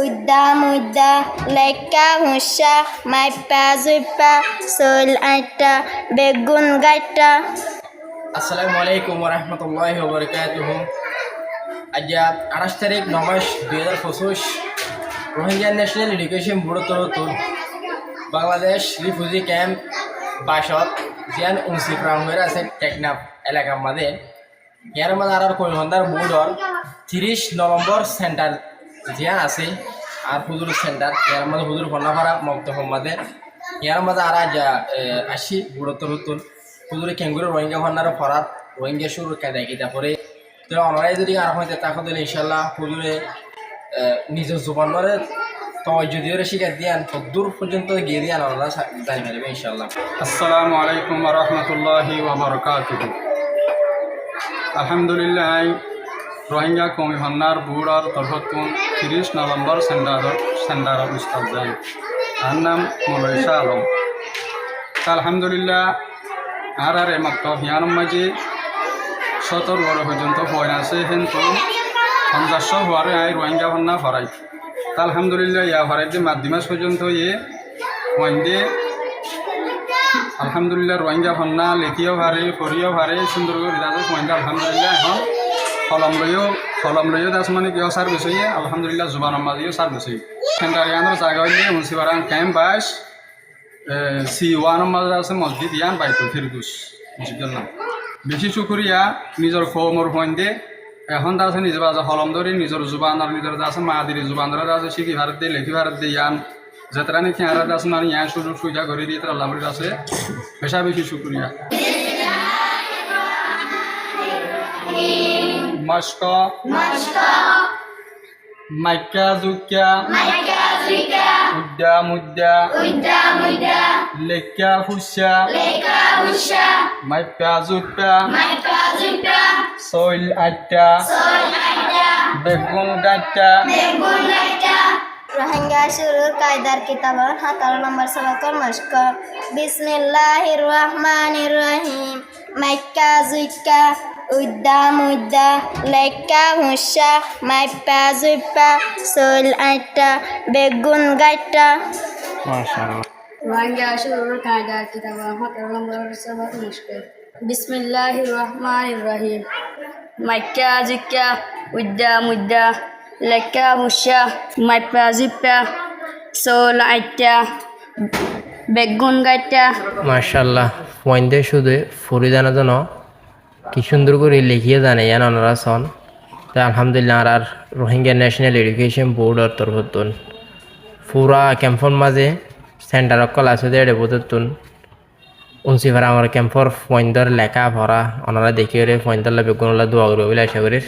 উদ্দা মুদ্দা লেকা হুসা মাইপা জুইপা soul আইটা বেগুন গাইটা। আসসালামু আলাইকুম ওরহমতুল্লাহি ওয়াবারাকাতুহু। আজ 28 তারিখ 9 মাস 2025 রোহিঙ্গা ন্যাশনাল এডুকেশন বোর্ড তরফ বাংলাদেশ রিফিউজি ক্যাম্প বাসত জিয়ান উনসি প্রাণ হয়ে আছে টেকনাফ এলাকার মাঝে ইয়ার মাঝে আর কৈহন্দার বোর্ডর 30 নভেম্বর সেন্টার জিয়ান আছে আর হুজুর সেন্টার ইয়ার মাঝে হুজুর ফন্নাফারা মক্তব মাঝে ইয়ার মাঝে আর আসি বোর্ড তরফ হুজুরে কেঙ্গুরে রোহিঙ্গা ভান্ডার ফরাত রোহিঙ্গা শুরু কেদায় কিতা করে তো অনরাই যদি আর হইতে তাকে দিলে ইনশাল্লাহ হুজুরে নিজ জুবানরে তওয়াজ্জুহ শিক্ষা দিয়ান দূর পর্যন্ত গিয়ে দিয়ান আল্লাহ জানি পারবে ইনশাল্লাহ। আসসালামু আলাইকুম ওয়া রাহমাতুল্লাহি ওয়া বারাকাতুহু। আলহামদুলিল্লাহ রোহিঙ্গা কমি ভান্ডার বোর্ডর তরফতুন 30 নভেম্বর সেন্টার উস্তাদ যাই তার নাম মৌলভী শাহ আলম। আলহামদুলিল্লাহ আর মাত্র হিয়ানোর মাঝে 17 বড় পর্যন্ত হয়ে আছে কিন্তু 50 হওয়ারে রোহিঙ্গা ভান্ডা ভরাই। আলহামদুলিল্লাহ ইয়া ভরাইতে মাধ্যমিক পর্যন্ত ওয়াইন্দে আলহামদুলিল্লাহ রোহিঙ্গা ভান্ডা লেখিও ভারে পড়িও ভারে সুন্দর করে দাদা ওয়াইন্দে আলহামদুলিল্লাহ এখন কলম লইও দাস মানে কেউ সার বিষয়ে আলহামদুলিল্লাহ জুবানের মাঝেও সার বিষয়ে সেন্টারিয়ানোর জায়গা হইলে মুন্সিপাড়ান ক্যাম্প বাস C1 মাঝে আছে মসজিদ ইয়ান বাইতুল ফিরদৌস মসজিদের নাম। বেশি শুক্রিয়া নিজের কৌমর ফোন এখন তা আছে নিজের আছে হলম ধরি নিজের জুবান আর নিজের আছে মাদিরি জুবান ধরে আছে শিখি ভারত দিয়ে লেখি ভারত দিয়ে ইয়ান যেতরা নাকি আর আছে মানে ইয়ান সুযোগ সুবিধা করে দিয়ে তারা আল্লাহর আছে বেশি শুক্রিয়া। মস্কো মাইকা জুকা উদ্দা মুদ্দা লেকা ফুসা মাইপা জুপা সোল আইটা বেগুন গাইটা। রোহিঙ্গা শুরুর কায়দার কিতাবর 17 নম্বর সবকর মশক। বিসমিল্লাহির রহমানির রহিম। মাইকা জুইকা উদ্দা মুদ্দা লেকা হুসা মাইপা জুইপা সোল আইটা বেগুন গাইটা। মাশাআল্লাহ। রোহিঙ্গা শুরুর কায়দার কিতাবর 17 নম্বর সবক মশক। বিসমিল্লাহির রহমানির রহিম। মাইকা জুইকা উদ্দা মুদ্দা লেকা হুসা মাইপা জুইপা সোল আইটা বেগুন গাইটা। মাশাআল্লাহ ওয়াইন্দে শুধু ফরিদানা জন কি সুন্দর করে লিখিয়ে জানে ইয়ান ওনারা সন তো আলহামদুলিল্লাহ আর রোহিঙ্গা ন্যাশনাল এডুকেশন বোর্ডর তরফতুন পুরা ক্যাম্পর মাঝে সেন্টার অকল আছে দেড় বোধতুন উনসি ভরা আমার ক্যাম্পর ফয়েন্দর লেখা ভরা ওনারা দেখিয়ে ফয়েন্দরলা বেগুনলা দোয়া করবে বলে আশা করিস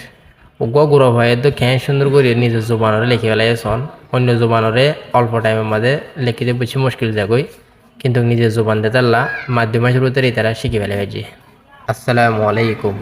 উগ্র গুড় ভয়ে তো খেয়ে সুন্দর করে নিজের জোবানরে লিখে ফেলাই সন অন্য জোবানরে অল্প টাইমের মাঝে লিখিতে বেশি মুশকিল যাগই কিন্তু নিজের জোবান দেতাল্লা মাধ্যমিক শুরুতে তারা শিখে ফেলে হয়েছে। আসসালামু আলাইকুম।